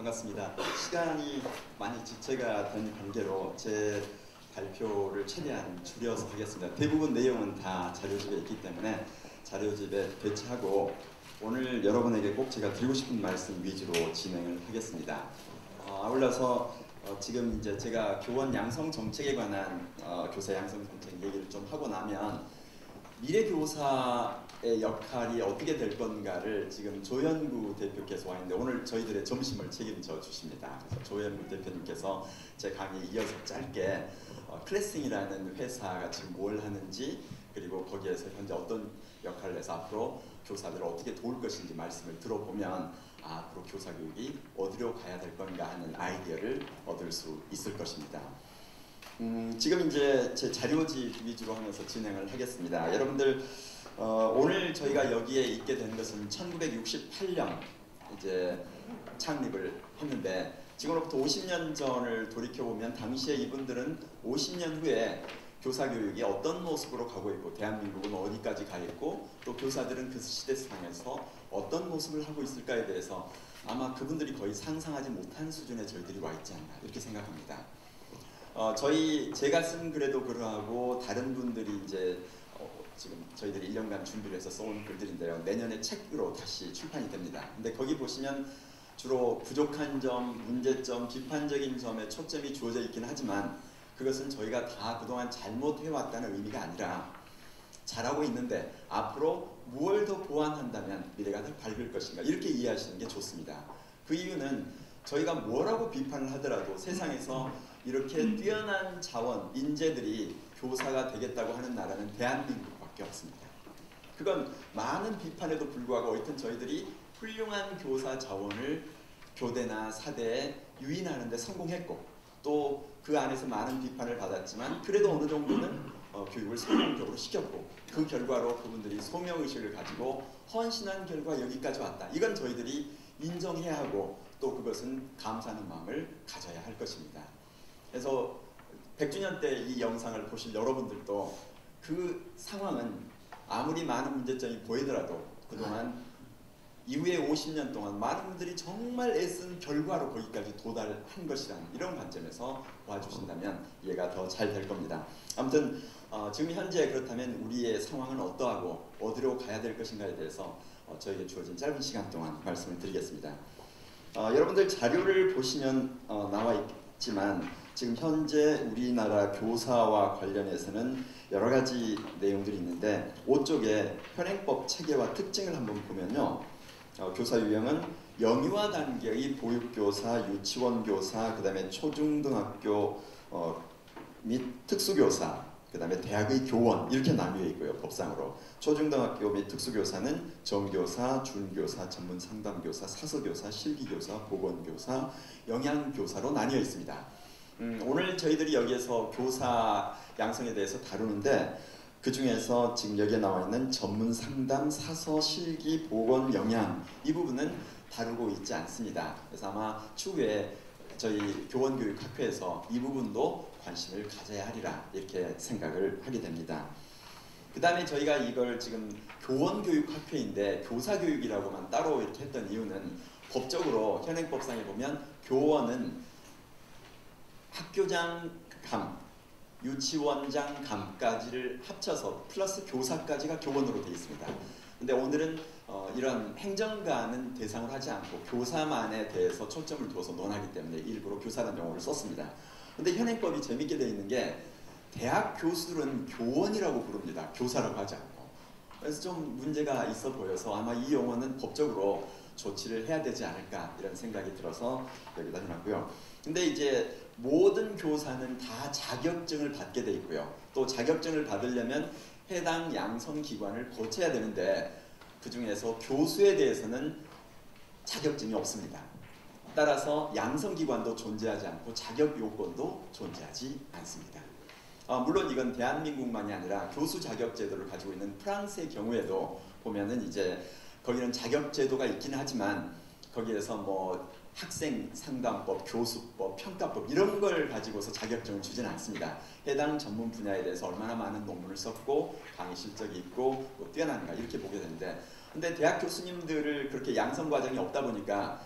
반갑습니다. 시간이 많이 지체가 된 관계로 제 발표를 최대한 줄여서 하겠습니다. 대부분 내용은 다 자료집에 있기 때문에 자료집에 배치하고 오늘 여러분에게 꼭 제가 드리고 싶은 말씀 위주로 진행을 하겠습니다. 아울러서 지금 이제 제가 교원 양성 정책에 관한 교사 양성 정책 얘기를 좀 하고 나면 미래 교사의 역할이 어떻게 될 건가를 지금 조현구 대표께서 와 있는데 오늘 저희들의 점심을 책임져 주십니다. 그래서 조현구 대표님께서 제 강의에 이어서 짧게 클래싱이라는 회사가 지금 뭘 하는지 그리고 거기에서 현재 어떤 역할을 해서 앞으로 교사들을 어떻게 도울 것인지 말씀을 들어보면 앞으로 교사 교육이 어디로 가야 될 건가 하는 아이디어를 얻을 수 있을 것입니다. 지금 이제 제 자료집 위주로 하면서 진행을 하겠습니다. 여러분들 오늘 저희가 여기에 있게 된 것은 1968년 이제 창립을 했는데 지금으로부터 50년 전을 돌이켜보면 당시에 이분들은 50년 후에 교사 교육이 어떤 모습으로 가고 있고 대한민국은 어디까지 가 있고 또 교사들은 그 시대상에서 어떤 모습을 하고 있을까에 대해서 아마 그분들이 거의 상상하지 못한 수준에 저희들이 와 있지 않나 이렇게 생각합니다. 제가 쓴 글에도 그러하고 다른 분들이 이제 지금 저희들이 1년간 준비를 해서 써온 글들인데요. 내년에 책으로 다시 출판이 됩니다. 근데 거기 보시면 주로 부족한 점, 문제점, 비판적인 점에 초점이 주어져 있긴 하지만 그것은 저희가 다 그동안 잘못해왔다는 의미가 아니라 잘하고 있는데 앞으로 무엇을 더 보완한다면 미래가 더 밝을 것인가 이렇게 이해하시는 게 좋습니다. 그 이유는 저희가 뭐라고 비판을 하더라도 세상에서 이렇게 뛰어난 자원, 인재들이 교사가 되겠다고 하는 나라는 대한민국밖에 없습니다. 그건 많은 비판에도 불구하고 어쨌든 저희들이 훌륭한 교사 자원을 교대나 사대에 유인하는 데 성공했고 또 그 안에서 많은 비판을 받았지만 그래도 어느 정도는 교육을 성공적으로 시켰고 그 결과로 그분들이 소명의식을 가지고 헌신한 결과 여기까지 왔다. 이건 저희들이 인정해야 하고 또 그것은 감사하는 마음을 가져야 할 것입니다. 그래서 100주년 때 이 영상을 보실 여러분들도 그 상황은 아무리 많은 문제점이 보이더라도 그동안 이후에 50년 동안 많은 분들이 정말 애쓴 결과로 거기까지 도달한 것이라는 이런 관점에서 봐주신다면 이해가 더 잘 될 겁니다. 아무튼 지금 현재 그렇다면 우리의 상황은 어떠하고 어디로 가야 될 것인가에 대해서 저에게 주어진 짧은 시간 동안 말씀을 드리겠습니다. 여러분들 자료를 보시면 나와 있지만 지금 현재 우리나라 교사와 관련해서는 여러 가지 내용들이 있는데 5쪽에 현행법 체계와 특징을 한번 보면요. 교사 유형은 영유아 단계의 보육교사, 유치원교사, 그 다음에 초중등학교 및 특수교사, 그 다음에 대학의 교원 이렇게 나뉘어 있고요. 법상으로 초중등학교 및 특수교사는 정교사, 준교사, 전문상담교사, 사서교사, 실기교사, 보건교사, 영양교사로 나뉘어 있습니다. 오늘 저희들이 여기에서 교사 양성에 대해서 다루는데 그 중에서 지금 여기에 나와 있는 전문 상담, 사서, 실기, 보건, 영양 이 부분은 다루고 있지 않습니다. 그래서 아마 추후에 저희 교원교육학회에서 이 부분도 관심을 가져야 하리라 이렇게 생각을 하게 됩니다. 그 다음에 저희가 이걸 지금 교원교육학회인데 교사교육이라고만 따로 이렇게 했던 이유는 법적으로 현행법상에 보면 교원은 학교장 감, 유치원장 감까지를 합쳐서 플러스 교사까지가 교원으로 되어 있습니다. 근데 오늘은 이런 행정가는 대상으로 하지 않고 교사만에 대해서 초점을 두어서 논하기 때문에 일부러 교사라는 용어를 썼습니다. 근데 현행법이 재밌게 되어 있는 게 대학 교수들은 교원이라고 부릅니다. 교사라고 하지 않고. 그래서 좀 문제가 있어 보여서 아마 이 용어는 법적으로 조치를 해야 되지 않을까 이런 생각이 들어서 여기다 해놨고요. 근데 이제 모든 교사는 다 자격증을 받게 돼 있고요. 또 자격증을 받으려면 해당 양성기관을 거쳐야 되는데 그 중에서 교수에 대해서는 자격증이 없습니다. 따라서 양성기관도 존재하지 않고 자격 요건도 존재하지 않습니다. 물론 이건 대한민국만이 아니라 교수 자격 제도를 가지고 있는 프랑스의 경우에도 보면은 이제 거기는 자격 제도가 있긴 하지만 거기에서 뭐 학생 상담법, 교수법, 평가법 이런 걸 가지고서 자격증을 주지는 않습니다. 해당 전문 분야에 대해서 얼마나 많은 논문을 썼고 강의 실적이 있고 뭐 뛰어난가 이렇게 보게 되는데 근데 대학 교수님들을 그렇게 양성 과정이 없다 보니까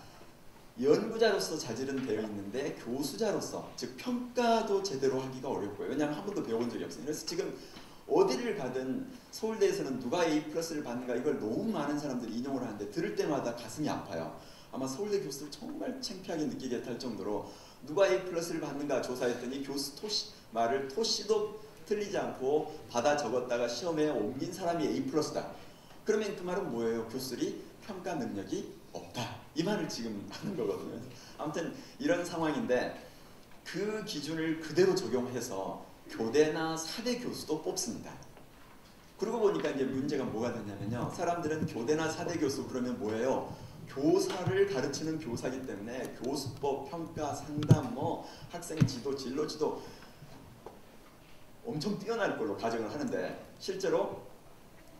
연구자로서 자질은 되어 있는데 교수자로서, 즉 평가도 제대로 하기가 어렵고요. 왜냐하면 한 번도 배워본 적이 없어요. 그래서 지금 어디를 가든 서울대에서는 누가 A+를 받는가 이걸 너무 많은 사람들이 인용을 하는데 들을 때마다 가슴이 아파요. 아마 서울대 교수들 정말 창피하게 느끼게 할 정도로 누가 A+를 받는가 조사했더니 교수 말을 토씨도 틀리지 않고 받아 적었다가 시험에 옮긴 사람이 A+다. 그러면 그 말은 뭐예요? 교수들이 평가 능력이 없다. 이 말을 지금 하는 거거든요. 아무튼 이런 상황인데 그 기준을 그대로 적용해서 교대나 사대 교수도 뽑습니다. 그러고 보니까 이제 문제가 뭐가 되냐면요. 사람들은 교대나 사대 교수 그러면 뭐예요? 교사를 가르치는 교사이기 때문에 교수법, 평가, 상담, 학생 지도, 진로 지도 엄청 뛰어날 걸로 가정을 하는데 실제로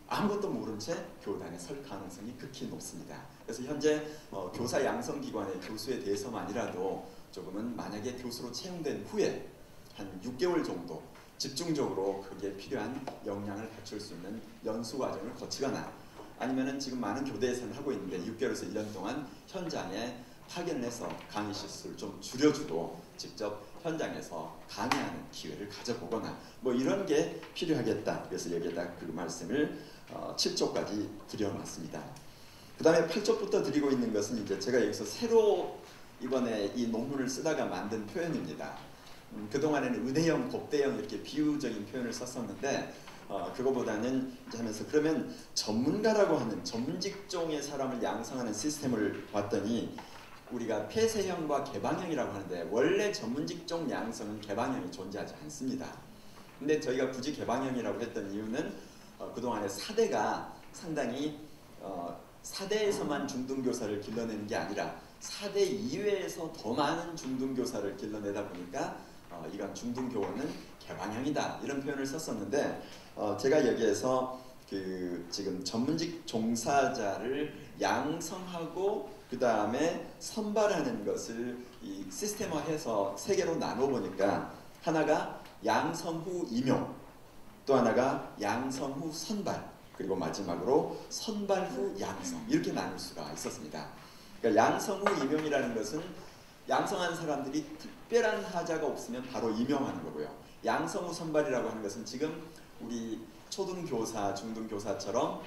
아무것도 모른 채 교단에 설 가능성이 극히 높습니다. 그래서 현재 교사 양성기관의 교수에 대해서만이라도 조금은 만약에 교수로 채용된 후에 한 6개월 정도 집중적으로 그게 필요한 역량을 갖출 수 있는 연수 과정을 거치거나 아니면은 지금 많은 교대에서는 하고 있는데 6개월에서 1년 동안 현장에 파견을 해서 강의 실수를 좀 줄여주고 직접 현장에서 강의하는 기회를 가져보거나 이런 게 필요하겠다. 그래서 여기에다 그 말씀을 7조까지 드려놨습니다. 그 다음에 8조부터 드리고 있는 것은 이제 제가 여기서 새로 이번에 이 논문을 쓰다가 만든 표현입니다. 그동안에는 의대형, 법대형 이렇게 비유적인 표현을 썼었는데 그거보다는 이제 하면서 그러면 전문가라고 하는 전문직종의 사람을 양성하는 시스템을 봤더니 우리가 폐쇄형과 개방형이라고 하는데 원래 전문직종 양성은 개방형이 존재하지 않습니다. 근데 저희가 굳이 개방형이라고 했던 이유는 그동안에 사대가 상당히 사대에서만 중등교사를 길러내는 게 아니라 사대 이외에서 더 많은 중등교사를 길러내다 보니까 이건 중등교원은 개방형이다 이런 표현을 썼었는데 제가 여기에서 지금 전문직 종사자를 양성하고 그 다음에 선발하는 것을 이 시스템화해서 세 개로 나눠보니까 하나가 양성 후 임용, 또 하나가 양성 후 선발, 그리고 마지막으로 선발 후 양성 이렇게 나눌 수가 있었습니다. 그러니까 양성 후 임용이라는 것은 양성한 사람들이 특별한 하자가 없으면 바로 임용하는 거고요. 양성 후 선발이라고 하는 것은 지금 우리 초등교사, 중등교사처럼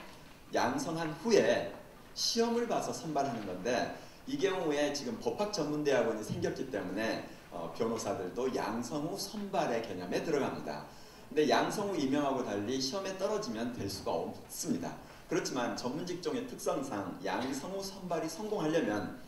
양성한 후에 시험을 봐서 선발하는 건데 이 경우에 지금 법학전문대학원이 생겼기 때문에 변호사들도 양성 후 선발의 개념에 들어갑니다. 근데 양성 후 임용하고 달리 시험에 떨어지면 될 수가 없습니다. 그렇지만 전문직종의 특성상 양성 후 선발이 성공하려면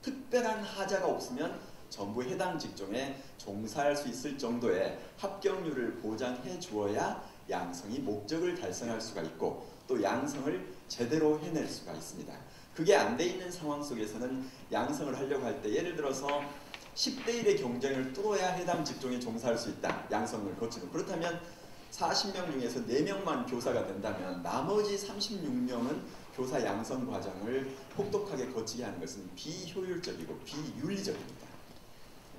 특별한 하자가 없으면 전부 해당 직종에 종사할 수 있을 정도의 합격률을 보장해 주어야 양성이 목적을 달성할 수가 있고 또 양성을 제대로 해낼 수가 있습니다. 그게 안 돼 있는 상황 속에서는 양성을 하려고 할 때 예를 들어서 10대 1의 경쟁을 뚫어야 해당 직종에 종사할 수 있다. 양성을 거치고 그렇다면 40명 중에서 4명만 교사가 된다면 나머지 36명은 교사 양성 과정을 혹독하게 거치게 하는 것은 비효율적이고 비윤리적입니다.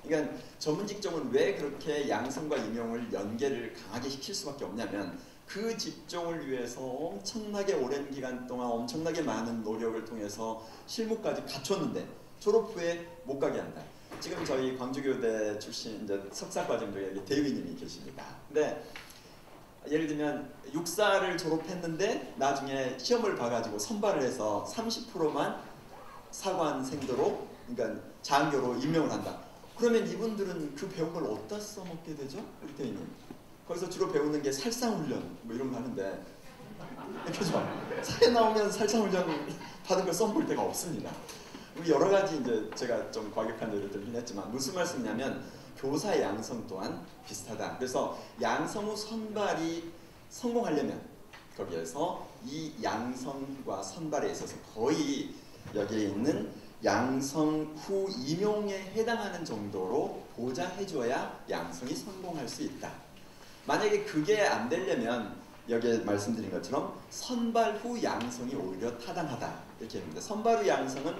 그러니까 전문 직종은 왜 그렇게 양성과 임용을 연계를 강하게 시킬 수밖에 없냐면 그 직종을 위해서 엄청나게 오랜 기간 동안 엄청나게 많은 노력을 통해서 실무까지 갖췄는데 졸업 후에 못 가게 한다. 지금 저희 광주교대 출신 이제 석사과정 중에 여기 대위님이 계십니다. 근데 예를 들면 육사를 졸업했는데 나중에 시험을 봐가지고 선발을 해서 30%만 사관생도로 그러니까 장교로 임명을 한다. 그러면 이분들은 그 배운 걸 어디다 써먹게 되죠? 우리 대위님. 거기서 주로 배우는 게 살상훈련 이런 거 하는데 그죠? 사회 나오면 살상훈련 받은 걸 써볼 데가 없습니다. 여러 가지 이제 제가 좀 과격한 예를 들긴 했지만 무슨 말씀이냐면 교사 양성 또한 비슷하다. 그래서 양성 후 선발이 성공하려면 거기에서 이 양성과 선발에 있어서 거의 여기에 있는 양성 후 임용에 해당하는 정도로 보장해줘야 양성이 성공할 수 있다. 만약에 그게 안 되려면 여기에 말씀드린 것처럼 선발 후 양성이 오히려 타당하다 이렇게 합니다. 선발 후 양성은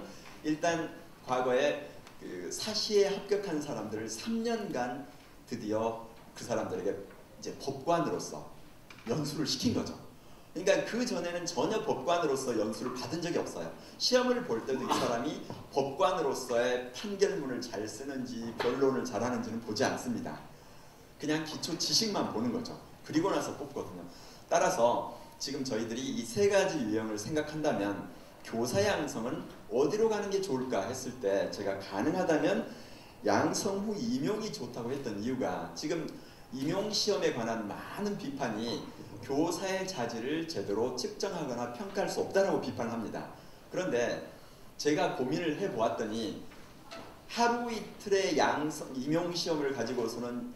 일단 과거에 그 사시에 합격한 사람들을 3년간 드디어 그 사람들에게 이제 법관으로서 연수를 시킨 거죠. 그러니까 그 전에는 전혀 법관으로서 연수를 받은 적이 없어요. 시험을 볼 때도 이 사람이 법관으로서의 판결문을 잘 쓰는지 변론을 잘하는지는 보지 않습니다. 그냥 기초 지식만 보는 거죠. 그리고 나서 뽑거든요. 따라서 지금 저희들이 이 세 가지 유형을 생각한다면 교사 양성은 어디로 가는 게 좋을까 했을 때 제가 가능하다면 양성 후 임용이 좋다고 했던 이유가 지금 임용시험에 관한 많은 비판이 교사의 자질을 제대로 측정하거나 평가할 수 없다라고 비판합니다. 그런데 제가 고민을 해보았더니 하루 이틀의 양성 임용시험을 가지고서는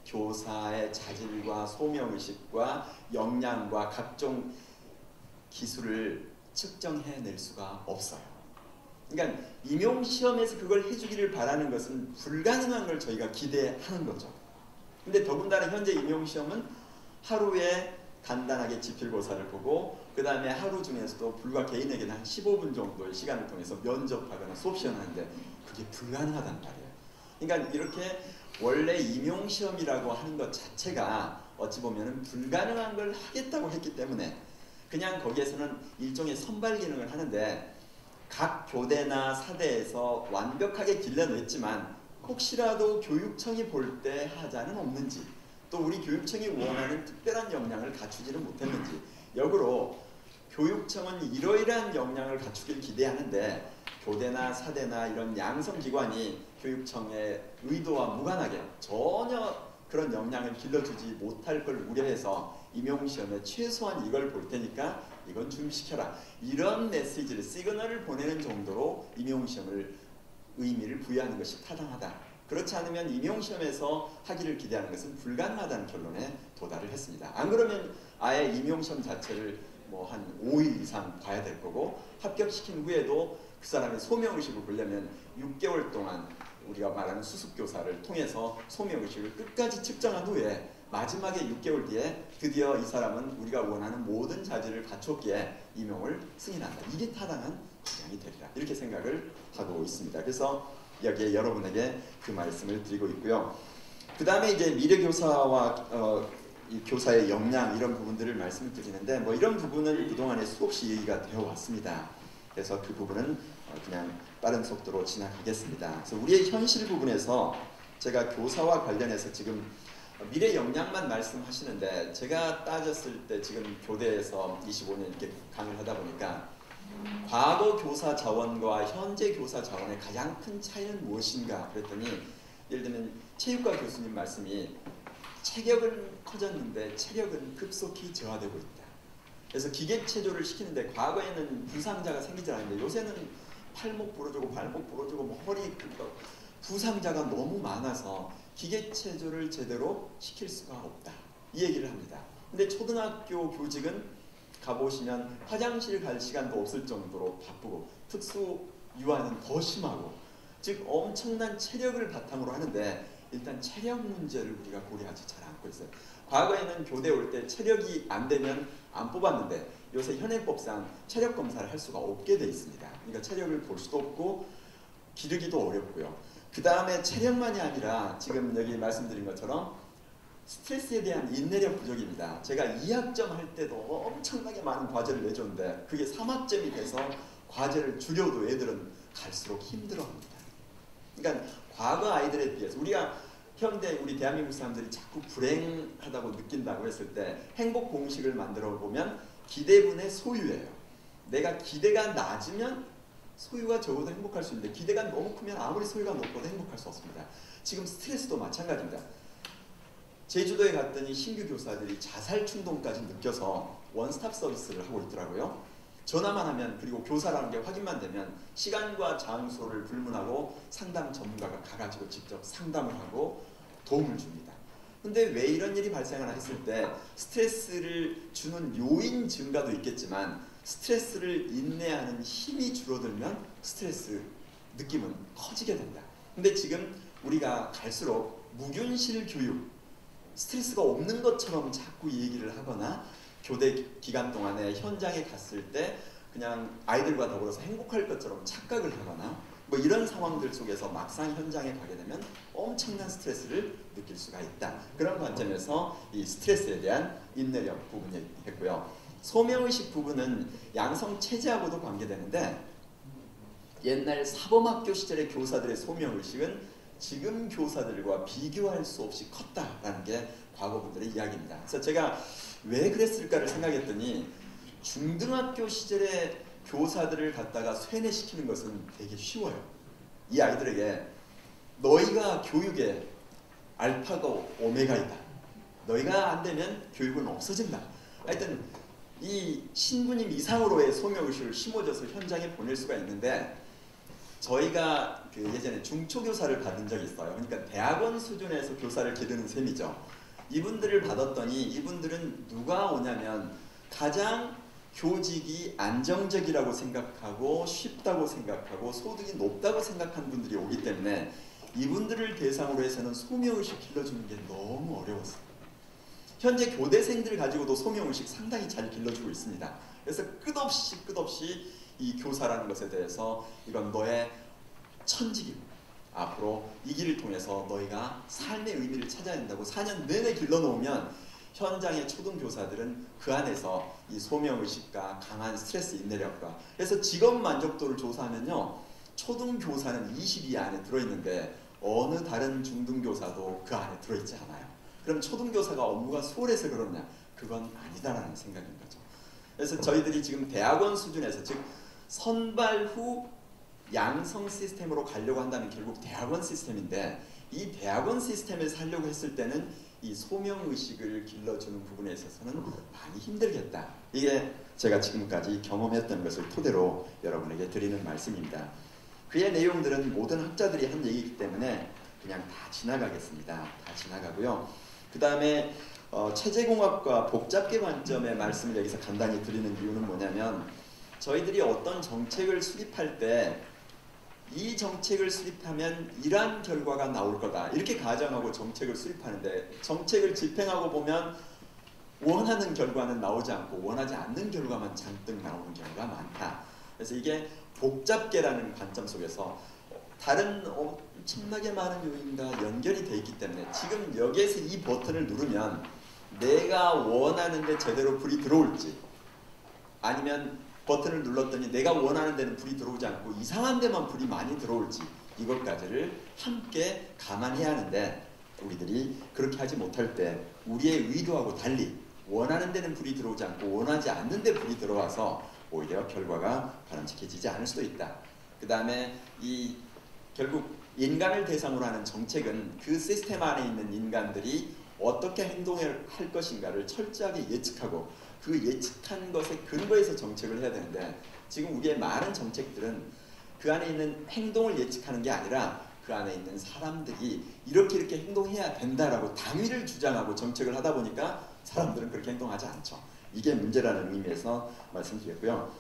교사의 자질과 소명의식과 역량과 각종 기술을 측정해낼 수가 없어요. 그러니까 임용시험에서 그걸 해주기를 바라는 것은 불가능한 걸 저희가 기대하는 거죠. 근데 더군다나 현재 임용시험은 하루에 간단하게 지필고사를 보고 그 다음에 하루 중에서도 불과 개인에게는 한 15분 정도의 시간을 통해서 면접하거나 수업시험하는데 그게 불가능하단 말이에요. 그러니까 이렇게 원래 임용시험이라고 하는 것 자체가 어찌 보면 불가능한 걸 하겠다고 했기 때문에 그냥 거기에서는 일종의 선발 기능을 하는데 각 교대나 사대에서 완벽하게 길러냈지만 혹시라도 교육청이 볼 때 하자는 없는지 또 우리 교육청이 원하는 특별한 역량을 갖추지는 못했는지 역으로 교육청은 이러이러한 역량을 갖추길 기대하는데 교대나 사대나 이런 양성기관이 교육청의 의도와 무관하게 전혀 그런 역량을 길러주지 못할 걸 우려해서 임용시험에 최소한 이걸 볼 테니까 이건 준비시켜라. 이런 메시지를 시그널을 보내는 정도로 임용시험을 의미를 부여하는 것이 타당하다. 그렇지 않으면 임용시험에서 하기를 기대하는 것은 불가능하다는 결론에 도달을 했습니다. 안 그러면 아예 임용시험 자체를 뭐 한 5일 이상 봐야 될 거고 합격시킨 후에도 그 사람의 소명의식을 보려면 6개월 동안 우리가 말하는 수습교사를 통해서 소명의식을 끝까지 측정한 후에 마지막에 6개월 뒤에 드디어 이 사람은 우리가 원하는 모든 자질을 갖췄기에 임용을 승인한다. 이게 타당한 과정이 되리라. 이렇게 생각을 하고 있습니다. 그래서 여기에 여러분에게 그 말씀을 드리고 있고요. 그 다음에 이제 미래교사와 이 교사의 역량 이런 부분들을 말씀을 드리는데 뭐 이런 부분은 그동안에 수없이 얘기가 되어 왔습니다. 그래서 그 부분은 그냥 빠른 속도로 지나가겠습니다. 그래서 우리의 현실 부분에서 제가 교사와 관련해서 지금 미래 역량만 말씀하시는데 제가 따졌을 때 지금 교대에서 25년 이렇게 강의를 하다 보니까 과거 교사 자원과 현재 교사 자원의 가장 큰 차이는 무엇인가 그랬더니 예를 들면 체육과 교수님 말씀이 체격은 커졌는데 체력은 급속히 저하되고 있다. 그래서 기계체조를 시키는데 과거에는 부상자가 생기지 않았는데 요새는 팔목 부러지고 발목 부러지고 뭐 허리 부상자가 너무 많아서 기계체조를 제대로 시킬 수가 없다. 이 얘기를 합니다. 근데 초등학교 교직은 가보시면 화장실 갈 시간도 없을 정도로 바쁘고 특수 유아는 더 심하고 즉 엄청난 체력을 바탕으로 하는데 일단 체력 문제를 우리가 고려하지 잘 않고 있어요. 과거에는 교대 올 때 체력이 안 되면 안 뽑았는데 요새 현행법상 체력 검사를 할 수가 없게 돼 있습니다. 그러니까 체력을 볼 수도 없고 기르기도 어렵고요. 그 다음에 체력만이 아니라 지금 여기 말씀드린 것처럼 스트레스에 대한 인내력 부족입니다. 제가 2학점 할 때도 엄청나게 많은 과제를 내줬는데 그게 3학점이 돼서 과제를 줄여도 애들은 갈수록 힘들어합니다. 그러니까 과거 아이들에 비해서 우리가 현대 우리 대한민국 사람들이 자꾸 불행하다고 느낀다고 했을 때 행복 공식을 만들어 보면 기대분의 소유예요. 내가 기대가 낮으면 소유가 적어도 행복할 수 있는데 기대가 너무 크면 아무리 소유가 높아도 행복할 수 없습니다. 지금 스트레스도 마찬가지입니다. 제주도에 갔더니 신규 교사들이 자살 충동까지 느껴서 원스톱 서비스를 하고 있더라고요. 전화만 하면 그리고 교사라는 게 확인만 되면 시간과 장소를 불문하고 상담 전문가가 가가지고 직접 상담을 하고 도움을 줍니다. 근데 왜 이런 일이 발생하나 했을 때 스트레스를 주는 요인 증가도 있겠지만 스트레스를 인내하는 힘이 줄어들면 스트레스 느낌은 커지게 된다. 근데 지금 우리가 갈수록 무균실 교육, 스트레스가 없는 것처럼 자꾸 얘기를 하거나 교대 기간 동안에 현장에 갔을 때 그냥 아이들과 더불어서 행복할 것처럼 착각을 하거나 뭐 이런 상황들 속에서 막상 현장에 가게 되면 엄청난 스트레스를 느낄 수가 있다. 그런 관점에서 이 스트레스에 대한 인내력 부분을 했고요. 소명의식 부분은 양성체제하고도 관계되는데 옛날 사범학교 시절의 교사들의 소명의식은 지금 교사들과 비교할 수 없이 컸다라는 게 과거분들의 이야기입니다. 그래서 제가 왜 그랬을까를 생각했더니 중등학교 시절의 교사들을 갖다가 쇠뇌시키는 것은 되게 쉬워요. 이 아이들에게 너희가 교육의 알파가 오메가이다. 너희가 안 되면 교육은 없어진다. 하여튼 이 신부님 이상으로의 소명의식을 심어줘서 현장에 보낼 수가 있는데 저희가 그 예전에 중초교사를 받은 적이 있어요. 그러니까 대학원 수준에서 교사를 기르는 셈이죠. 이분들을 받았더니 이분들은 누가 오냐면 가장 교직이 안정적이라고 생각하고 쉽다고 생각하고 소득이 높다고 생각한 분들이 오기 때문에 이분들을 대상으로 해서는 소명의식 길러주는 게 너무 어려웠어요. 현재 교대생들 가지고도 소명의식 상당히 잘 길러주고 있습니다. 그래서 끝없이 이 교사라는 것에 대해서 이건 너의 천직이고 앞으로 이 길을 통해서 너희가 삶의 의미를 찾아야 된다고 4년 내내 길러놓으면 현장의 초등교사들은 그 안에서 이 소명의식과 강한 스트레스 인내력과 그래서 직업 만족도를 조사하면요 초등교사는 20위 안에 들어있는데 어느 다른 중등교사도 그 안에 들어있지 않아요. 그럼 초등교사가 업무가 수월해서 그러냐? 그건 아니다라는 생각인 거죠. 그래서 저희들이 지금 대학원 수준에서 즉 선발 후 양성 시스템으로 가려고 한다면 결국 대학원 시스템인데 이 대학원 시스템에서 하려고 했을 때는 이 소명의식을 길러주는 부분에 있어서는 많이 힘들겠다. 이게 제가 지금까지 경험했던 것을 토대로 여러분에게 드리는 말씀입니다. 그의 내용들은 모든 학자들이 한 얘기이기 때문에 그냥 다 지나가겠습니다. 다 지나가고요. 그 다음에 체제공학과 복잡계 관점의 말씀을 여기서 간단히 드리는 이유는 뭐냐면 저희들이 어떤 정책을 수립할 때 이 정책을 수립하면 이러한 결과가 나올 거다 이렇게 가정하고 정책을 수립하는데 정책을 집행하고 보면 원하는 결과는 나오지 않고 원하지 않는 결과만 잔뜩 나오는 경우가 많다. 그래서 이게 복잡계라는 관점 속에서 다른 엄청나게 많은 요인과 연결이 돼 있기 때문에 지금 여기에서 이 버튼을 누르면 내가 원하는데 제대로 불이 들어올지 아니면 버튼을 눌렀더니 내가 원하는 데는 불이 들어오지 않고 이상한 데만 불이 많이 들어올지 이것까지를 함께 감안해야 하는데 우리들이 그렇게 하지 못할 때 우리의 의도하고 달리 원하는 데는 불이 들어오지 않고 원하지 않는 데 불이 들어와서 오히려 결과가 바람직해지지 않을 수도 있다. 그 다음에 이 결국 인간을 대상으로 하는 정책은 그 시스템 안에 있는 인간들이 어떻게 행동을 할 것인가를 철저하게 예측하고 그 예측한 것에 근거해서 정책을 해야 되는데 지금 우리의 많은 정책들은 그 안에 있는 행동을 예측하는 게 아니라 그 안에 있는 사람들이 이렇게 행동해야 된다라고 당위를 주장하고 정책을 하다 보니까 사람들은 그렇게 행동하지 않죠. 이게 문제라는 의미에서 말씀드렸고요.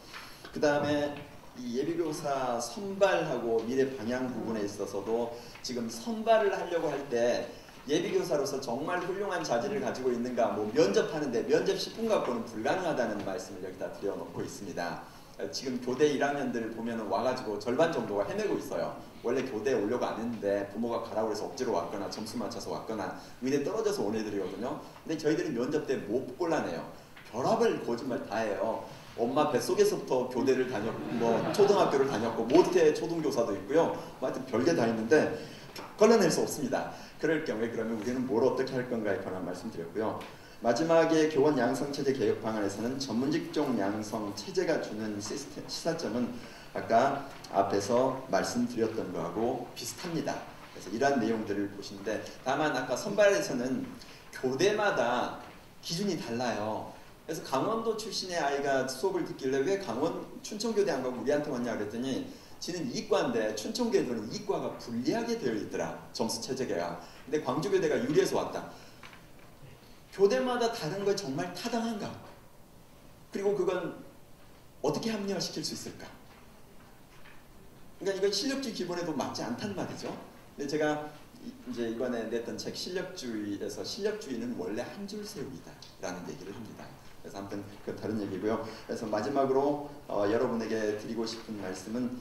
그 다음에 이 예비교사 선발하고 미래 방향 부분에 있어서도 지금 선발을 하려고 할 때 예비교사로서 정말 훌륭한 자질을 가지고 있는가 뭐 면접하는데 면접 10분 갖고는 불가능하다는 말씀을 여기다 드려놓고 있습니다. 지금 교대 1학년들 보면 와가지고 절반 정도가 헤매고 있어요. 원래 교대에 오려고 안 했는데 부모가 가라고 해서 억지로 왔거나 점수 맞춰서 왔거나 의대 떨어져서 온 애들이거든요. 근데 저희들이 면접 때 못 골라내요. 별의별 거짓말 다 해요. 엄마 뱃속에서부터 교대를 다녔고 뭐 초등학교를 다녔고 모태 초등교사도 있고요. 뭐 하여튼 별게 다 있는데 걸러낼 수 없습니다. 그럴 경우에 그러면 우리는 뭘 어떻게 할 건가에 관한 말씀드렸고요. 마지막에 교원 양성체제 개혁 방안에서는 전문직종 양성체제가 주는 시사점은 아까 앞에서 말씀드렸던 거하고 비슷합니다. 그래서 이러한 내용들을 보시는데 다만 아까 선발에서는 교대마다 기준이 달라요. 그래서 강원도 출신의 아이가 수업을 듣길래 왜 강원 춘천교대 안 가고 우리한테 왔냐 그랬더니 지는 이과인데 춘천교대는 이과가 불리하게 되어 있더라. 점수 체제가. 근데 광주교대가 유리해서 왔다. 교대마다 다른 거 정말 타당한가? 그리고 그건 어떻게 합리화시킬 수 있을까? 그러니까 이건 실력주의 기본에도 맞지 않단 말이죠. 근데 제가 이제 이번에 냈던 책 실력주의에서 실력주의는 원래 한 줄 세우기다 라는 얘기를 합니다. 그래서 아무튼 그건 다른 얘기고요. 그래서 마지막으로 여러분에게 드리고 싶은 말씀은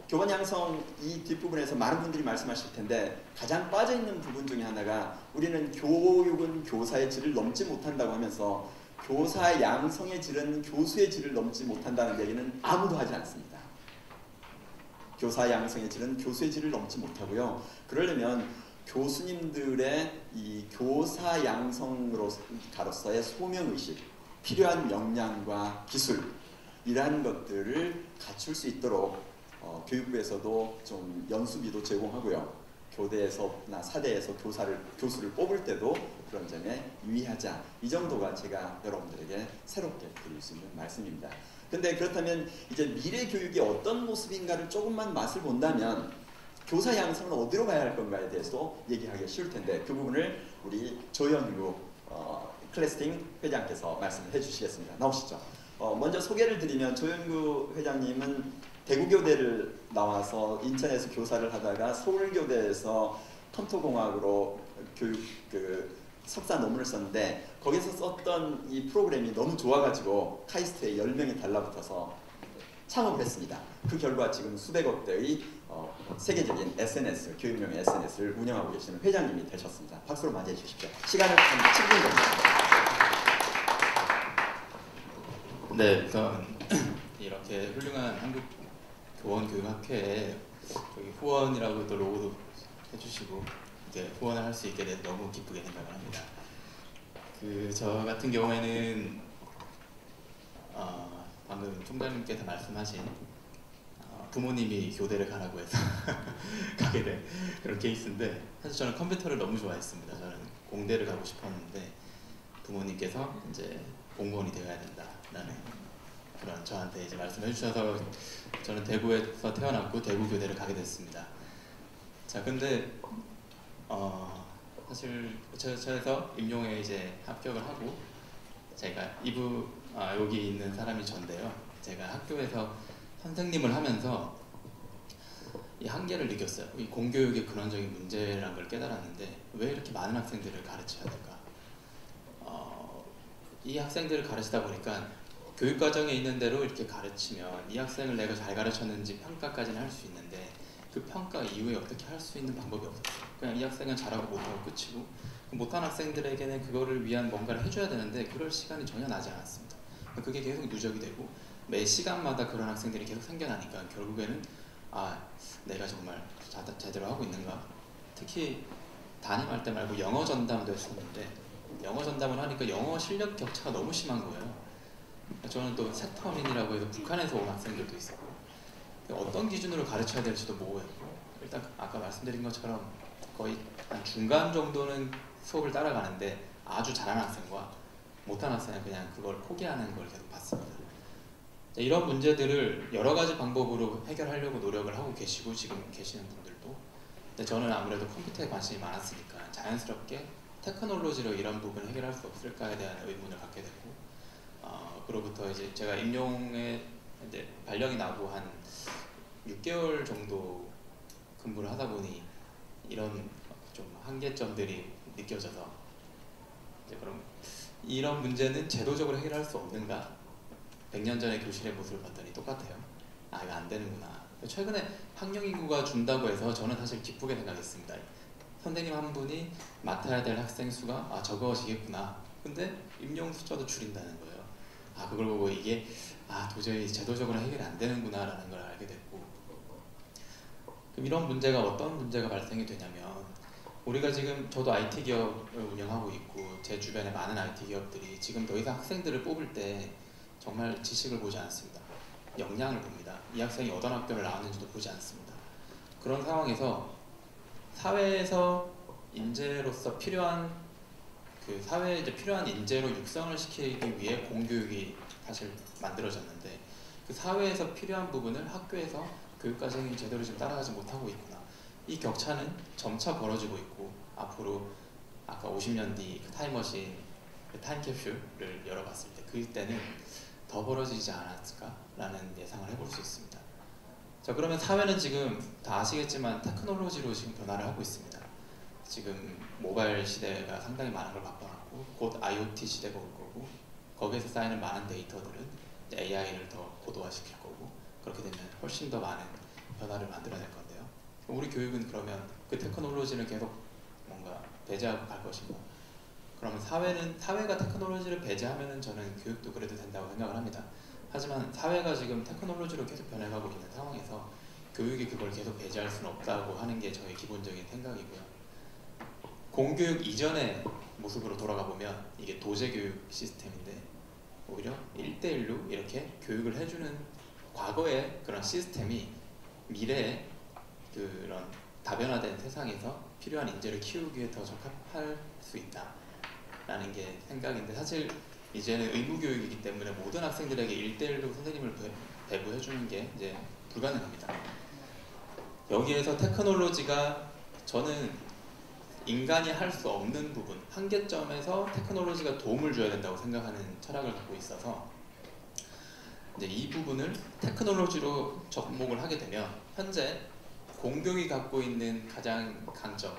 교원 양성 이 뒷부분에서 많은 분들이 말씀하실 텐데 가장 빠져있는 부분 중에 하나가 우리는 교육은 교사의 질을 넘지 못한다고 하면서 교사 양성의 질은 교수의 질을 넘지 못한다는 얘기는 아무도 하지 않습니다. 교사 양성의 질은 교수의 질을 넘지 못하고요. 그러려면 교수님들의 이 교사 양성으로서의 소명의식, 필요한 역량과 기술 이러한 것들을 갖출 수 있도록 교육부에서도 좀 연수비도 제공하고요. 교대에서나 사대에서 교수를 뽑을 때도 그런 점에 유의하자. 이 정도가 제가 여러분들에게 새롭게 드릴 수 있는 말씀입니다. 근데 그렇다면 이제 미래 교육이 어떤 모습인가를 조금만 맛을 본다면 교사 양성은 어디로 가야 할 건가에 대해서도 얘기하기 쉬울 텐데 그 부분을 우리 조현구 클래스팅 회장께서 말씀을 해주시겠습니다. 나오시죠. 먼저 소개를 드리면 조현구 회장님은 대구교대를 나와서 인천에서 교사를 하다가 서울교대에서 컴퓨터공학으로 교육 석사 논문을 썼는데 거기서 썼던 이 프로그램이 너무 좋아가지고 카이스트에 10명이 달라붙어서 창업을 했습니다. 그 결과 지금 수백억 대의 세계적인 SNS, 교육용 SNS를 운영하고 계시는 회장님이 되셨습니다. 박수로 맞이해 주십시오. 시간을 한 7분 정도. 네, 우선 이렇게 훌륭한 한국 교원교육학회에 저기 후원이라고 또 로고도 해주시고 이제 후원을 할 수 있게 돼서 너무 기쁘게 생각을 합니다. 저 같은 경우에는 방금 총장님께서 말씀하신 부모님이 교대를 가라고 해서 가게 된 그런 케이스인데 사실 저는 컴퓨터를 너무 좋아했습니다. 저는 공대를 가고 싶었는데 부모님께서 이제 공무원이 되어야 된다라는 그런 저한테 이제 말씀해 주셔서 저는 대구에서 태어났고 대구 교대를 가게 됐습니다. 자, 근데 사실 저에서 임용에 이제 합격을 하고 제가 여기 있는 사람이 전데요. 제가 학교에서 선생님을 하면서 이 한계를 느꼈어요. 이 공교육의 근원적인 문제라는 걸 깨달았는데 왜 이렇게 많은 학생들을 가르쳐야 될까? 이 학생들을 가르치다 보니까 교육과정에 있는 대로 이렇게 가르치면 이 학생을 내가 잘 가르쳤는지 평가까지는 할 수 있는데 그 평가 이후에 어떻게 할 수 있는 방법이 없었어요. 그냥 이 학생은 잘하고 못하고 끝이고 못한 학생들에게는 그거를 위한 뭔가를 해줘야 되는데 그럴 시간이 전혀 나지 않았습니다. 그게 계속 누적이 되고 매 시간마다 그런 학생들이 계속 생겨나니까 결국에는 내가 정말 제대로 하고 있는가? 특히 담임할 때 말고 영어 전담도 했었는데 영어 전담을 하니까 영어 실력 격차가 너무 심한 거예요. 저는 또 세터민이라고 해서 북한에서 온 학생들도 있었고 어떤 기준으로 가르쳐야 될지도 모호했고 일단 아까 말씀드린 것처럼 거의 한 중간 정도는 수업을 따라가는데 아주 잘하는 학생과 못한 학생은 그냥 그걸 포기하는 걸 계속 봤습니다. 이런 문제들을 여러 가지 방법으로 해결하려고 노력을 하고 계시고 지금 계시는 분들도 근데 저는 아무래도 컴퓨터에 관심이 많았으니까 자연스럽게 테크놀로지로 이런 부분을 해결할 수 없을까에 대한 의문을 갖게 됐고 그로부터 이제 제가 임용에 이제 발령이 나고 한 6개월 정도 근무를 하다 보니 이런 좀 한계점들이 느껴져서 이제 그럼 이런 문제는 제도적으로 해결할 수 없는가? 100년 전의 교실의 모습을 봤더니 똑같아요. 이거 안 되는구나. 최근에 학령 인구가 준다고 해서 저는 사실 기쁘게 생각했습니다. 선생님 한 분이 맡아야 될 학생 수가 적어지겠구나. 근데 임용 숫자도 줄인다는 거예요. 그걸 보고 이게 도저히 제도적으로 해결이 안 되는구나 라는 걸 알게 됐고 그럼 이런 문제가 어떤 문제가 발생이 되냐면 우리가 지금 저도 IT 기업을 운영하고 있고 제 주변에 많은 IT 기업들이 지금 더 이상 학생들을 뽑을 때 정말 지식을 보지 않습니다. 역량을 봅니다. 이 학생이 어떤 학교를 나왔는지도 보지 않습니다. 그런 상황에서 사회에서 인재로서 필요한 사회에 이제 필요한 인재로 육성을 시키기 위해 공교육이 사실 만들어졌는데 그 사회에서 필요한 부분을 학교에서 교육과정이 제대로 지금 따라가지 못하고 있구나. 이 격차는 점차 벌어지고 있고 앞으로 아까 50년 뒤 타임머신 타임캡슐을 열어봤을 때 그때는 더 벌어지지 않았을까라는 예상을 해볼 수 있습니다. 자, 그러면 사회는 지금 다 아시겠지만 테크놀로지로 지금 변화를 하고 있습니다. 지금 모바일 시대가 상당히 많은 걸 바꿔놨고 곧 IoT 시대가 올 거고 거기에서 쌓이는 많은 데이터들은 AI를 더 고도화시킬 거고 그렇게 되면 훨씬 더 많은 변화를 만들어낼 건데요. 우리 교육은 그러면 그 테크놀로지를 계속 뭔가 배제하고 갈 것인가? 그러면 사회가 테크놀로지를 배제하면은 저는 교육도 그래도 된다고 생각을 합니다. 하지만 사회가 지금 테크놀로지로 계속 변해가고 있는 상황에서 교육이 그걸 계속 배제할 수는 없다고 하는 게 저의 기본적인 생각이고요. 공교육 이전의 모습으로 돌아가 보면 이게 도제교육 시스템인데 오히려 1대1로 이렇게 교육을 해주는 과거의 그런 시스템이 미래의 그런 다변화된 세상에서 필요한 인재를 키우기 위해 더 적합할 수 있다라는 게 생각인데, 사실 이제는 의무교육이기 때문에 모든 학생들에게 1대1로 선생님을 배부해주는 게 이제 불가능합니다. 여기에서 테크놀로지가 저는 인간이 할 수 없는 부분, 한계점에서 테크놀로지가 도움을 줘야 된다고 생각하는 철학을 갖고 있어서 이제 이 부분을 테크놀로지로 접목을 하게 되면 현재 공교육이 갖고 있는 가장 강점,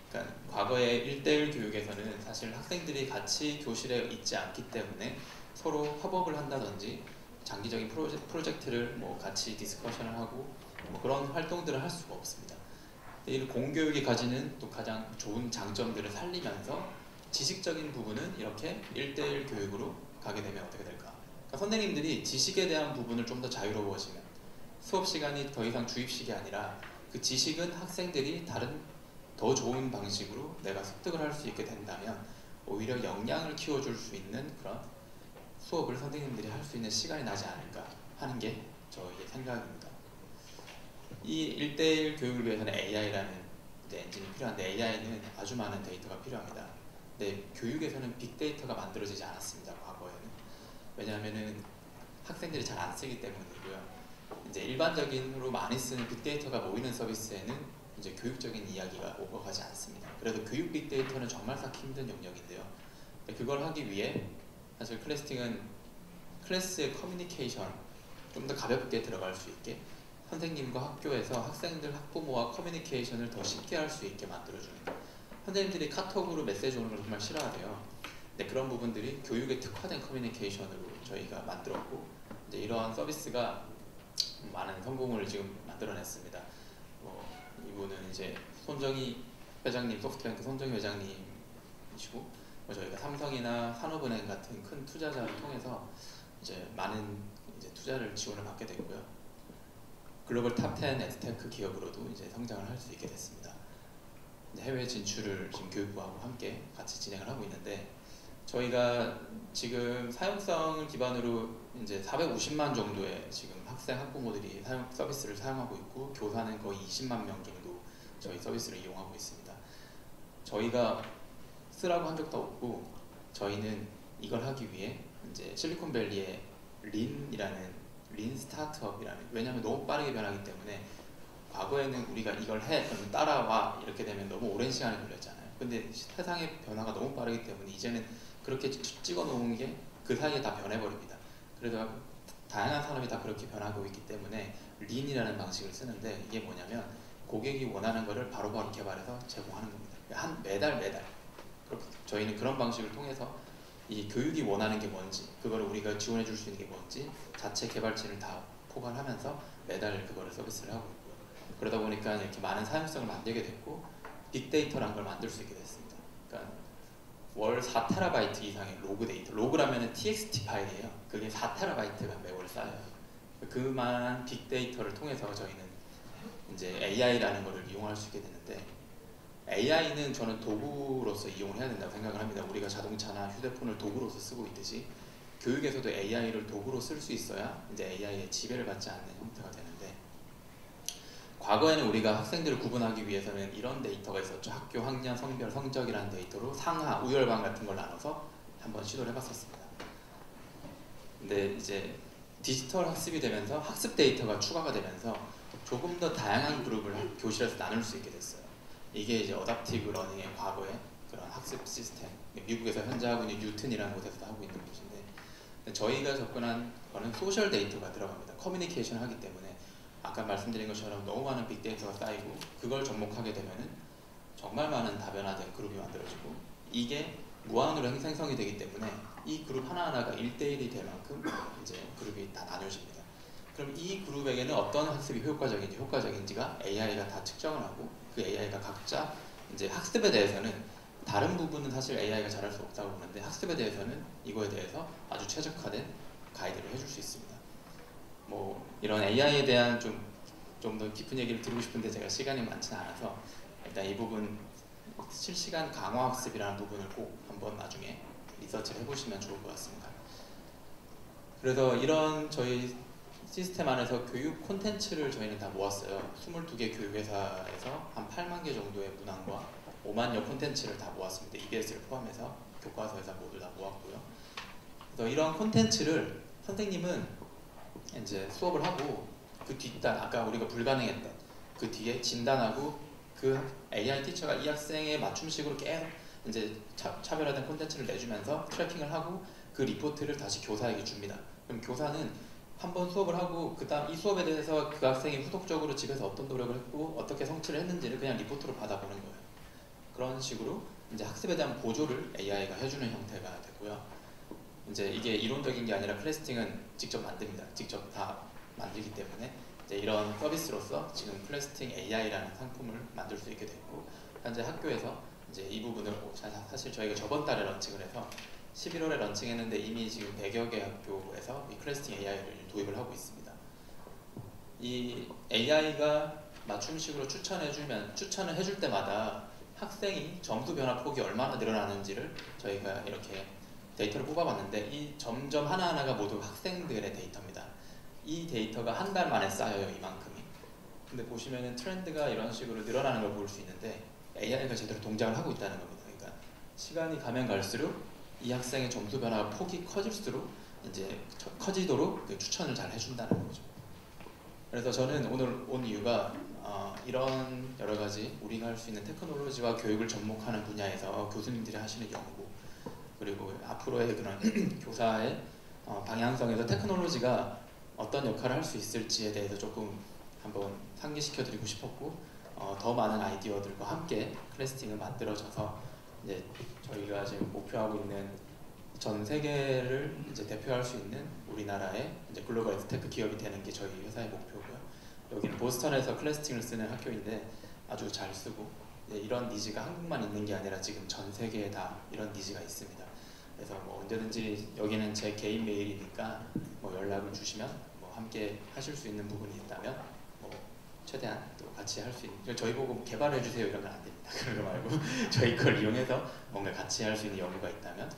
그러니까 과거의 1대1 교육에서는 사실 학생들이 같이 교실에 있지 않기 때문에 서로 협업을 한다든지 장기적인 프로젝트를 뭐 같이 디스커션을 하고 뭐 그런 활동들을 할 수가 없습니다. 이 공교육이 가지는 또 가장 좋은 장점들을 살리면서 지식적인 부분은 이렇게 1대1 교육으로 가게 되면 어떻게 될까? 그러니까 선생님들이 지식에 대한 부분을 좀 더 자유로워지면 수업 시간이 더 이상 주입식이 아니라 그 지식은 학생들이 다른 더 좋은 방식으로 내가 습득을 할 수 있게 된다면 오히려 역량을 키워줄 수 있는 그런 수업을 선생님들이 할 수 있는 시간이 나지 않을까 하는 게 저희의 생각입니다. 이 1대1 교육을 위해서는 AI라는 엔진이 필요한데 AI는 아주 많은 데이터가 필요합니다. 근데 교육에서는 빅데이터가 만들어지지 않았습니다. 과거에는. 왜냐하면은 학생들이 잘 안 쓰기 때문이고요. 이제 일반적인으로 많이 쓰는 빅데이터가 모이는 서비스에는 이제 교육적인 이야기가 오가지 않습니다. 그래서 교육 빅데이터는 정말 쌓기 힘든 영역인데요. 그걸 하기 위해 사실 클래스팅은 클래스의 커뮤니케이션 좀 더 가볍게 들어갈 수 있게 선생님과 학교에서 학생들, 학부모와 커뮤니케이션을 더 쉽게 할 수 있게 만들어주는, 선생님들이 카톡으로 메시지 오는 걸 정말 싫어하세요. 근데 그런 부분들이 교육에 특화된 커뮤니케이션으로 저희가 만들었고 이제 이러한 서비스가 많은 성공을 지금 만들어냈습니다. 이분은 이제 손정희 회장님, 소프트뱅크 손정희 회장님이시고 저희가 삼성이나 산업은행 같은 큰 투자자를 통해서 이제 많은 이제 투자를 지원을 받게 됐고요. 글로벌 탑10 에드테크 기업으로도 이제 성장을 할 수 있게 됐습니다. 해외 진출을 지금 교육부하고 함께 같이 진행을 하고 있는데 저희가 지금 사용성을 기반으로 이제 450만 정도의 지금 학생 학부모들이 서비스를 사용하고 있고 교사는 거의 20만 명 정도 저희 서비스를 이용하고 있습니다. 저희가 쓰라고 한 적도 없고 저희는 이걸 하기 위해 이제 실리콘밸리의 린 스타트업이라는, 왜냐하면 너무 빠르게 변하기 때문에 과거에는 우리가 이걸 해 그러면 따라와 이렇게 되면 너무 오랜 시간이 걸렸잖아요. 근데 세상의 변화가 너무 빠르기 때문에 이제는 그렇게 찍어 놓은 게 그 사이에 다 변해버립니다. 그래서 다양한 산업이 다 그렇게 변하고 있기 때문에 린이라는 방식을 쓰는데 이게 뭐냐면 고객이 원하는 거를 바로바로 개발해서 제공하는 겁니다. 매달 그렇게 저희는 그런 방식을 통해서 이 교육이 원하는 게 뭔지, 그거를 우리가 지원해 줄 수 있는 게 뭔지 자체 개발진을 다 포괄하면서 매달 그거를 서비스를 하고 있고요. 그러다 보니까 이렇게 많은 사용성을 만들게 됐고 빅데이터라는 걸 만들 수 있게 됐습니다. 그러니까 월 4TB 이상의 로그 데이터, 로그라면 txt 파일이에요. 그게 4TB가 매월 쌓여요. 그만한 빅데이터를 통해서 저희는 이제 AI라는 거를 이용할 수 있게 되는데, AI는 저는 도구로서 이용을 해야 된다고 생각을 합니다. 우리가 자동차나 휴대폰을 도구로서 쓰고 있듯이 교육에서도 AI를 도구로 쓸 수 있어야 이제 AI의 지배를 받지 않는 형태가 되는데, 과거에는 우리가 학생들을 구분하기 위해서는 이런 데이터가 있었죠. 학교 학년, 성별, 성적이라는 데이터로 상하, 우열반 같은 걸 나눠서 한번 시도를 해봤었습니다. 근데 이제 디지털 학습이 되면서 학습 데이터가 추가가 되면서 조금 더 다양한 그룹을 교실에서 나눌 수 있게 됐어요. 이게 이제 어답티브 러닝의 과거의 그런 학습 시스템, 미국에서 현재 하고 있는 뉴튼이라는 곳에서도 하고 있는 곳인데, 저희가 접근한 거는 소셜 데이터가 들어갑니다. 커뮤니케이션을 하기 때문에 아까 말씀드린 것처럼 너무 많은 빅데이터가 쌓이고 그걸 접목하게 되면은 정말 많은 다변화된 그룹이 만들어지고 이게 무한으로 생성이 되기 때문에 이 그룹 하나하나가 1대1이 될 만큼 이제 그룹이 다 나뉘어집니다. 그럼 이 그룹에게는 어떤 학습이 효과적인지가 AI가 다 측정을 하고 그 AI가 각자 이제 학습에 대해서는 다른 부분은 사실 AI가 잘할 수 없다고 보는데 학습에 대해서는 이거에 대해서 아주 최적화된 가이드를 해줄 수 있습니다. 뭐 이런 AI에 대한 좀 더 깊은 얘기를 드리고 싶은데 제가 시간이 많지는 않아서 일단 이 부분 실시간 강화 학습이라는 부분을 꼭 한번 나중에 리서치를 해보시면 좋을 것 같습니다. 그래서 이런 저희 시스템 안에서 교육 콘텐츠를 저희는 다 모았어요. 22개 교육회사에서 한 8만 개 정도의 문항과 5만여 콘텐츠를 다 모았습니다. EBS를 포함해서 교과서에서 모두 다 모았고요. 그래서 이런 콘텐츠를 선생님은 이제 수업을 하고 그 뒷단, 아까 우리가 불가능했던 그 뒤에 진단하고 그 AI 티처가 이 학생의 맞춤식으로 계속 이제 차별화된 콘텐츠를 내주면서 트래킹을 하고 그 리포트를 다시 교사에게 줍니다. 그럼 교사는 한번 수업을 하고 그다음 이 수업에 대해서 그 학생이 후속적으로 집에서 어떤 노력을 했고 어떻게 성취를 했는지를 그냥 리포트로 받아보는 거예요. 그런 식으로 이제 학습에 대한 보조를 AI가 해주는 형태가 되고요. 이제 이게 이론적인 게 아니라 클래스팅은 직접 만듭니다. 직접 다 만들기 때문에 이제 이런 서비스로서 지금 클래스팅 AI라는 상품을 만들 수 있게 됐고 현재 학교에서 이제 이 부분을 사실 저희가 저번 달에 런칭을 해서 11월에 런칭했는데 이미 지금 100여 개 학교에서 이 클래스팅 AI를 도입을 하고 있습니다. 이 AI가 맞춤식으로 추천을 해줄 때마다 학생이 점수 변화 폭이 얼마나 늘어나는지를 저희가 이렇게 데이터를 뽑아봤는데 이 점점 하나하나가 모두 학생들의 데이터입니다. 이 데이터가 한 달 만에 쌓여요, 이만큼이. 근데 보시면은 트렌드가 이런 식으로 늘어나는 걸 볼 수 있는데 AI가 제대로 동작을 하고 있다는 겁니다. 그러니까 시간이 가면 갈수록 이 학생의 점수 변화 폭이 커질수록 이제 커지도록 추천을 잘 해준다는 거죠. 그래서 저는 오늘 온 이유가 이런 여러 가지 우리가 할 수 있는 테크놀로지와 교육을 접목하는 분야에서 교수님들이 하시는 연구 그리고 앞으로의 그런 교사의 방향성에서 테크놀로지가 어떤 역할을 할 수 있을지에 대해서 조금 한번 상기시켜 드리고 싶었고 더 많은 아이디어들과 함께 클래스팅을 만들어져서 이제 저희가 지금 목표하고 있는 전 세계를 이제 대표할 수 있는 우리나라의 이제 글로벌 엑스테크 기업이 되는 게 저희 회사의 목표고요. 여기는 보스턴에서 클래스팅을 쓰는 학교인데 아주 잘 쓰고 이런 니즈가 한국만 있는 게 아니라 지금 전 세계에 다 이런 니즈가 있습니다. 그래서 뭐 언제든지 여기는 제 개인 메일이니까 뭐 연락을 주시면 뭐 함께 하실 수 있는 부분이 있다면 뭐 최대한 또 같이 할 수 있는 저희 보고 개발해 주세요 이런 건 안 됩니다. 그런 거 말고 저희 걸 이용해서 뭔가 같이 할 수 있는 여부가 있다면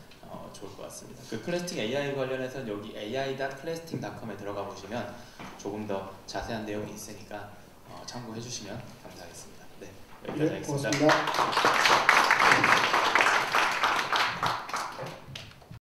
좋을 것 같습니다. 그 클래스팅 AI 관련해서는 여기 ai.clasting.com에 들어가 보시면 조금 더 자세한 내용이 있으니까 참고해 주시면 감사하겠습니다. 네, 여기까지 하겠습니다. 고맙습니다.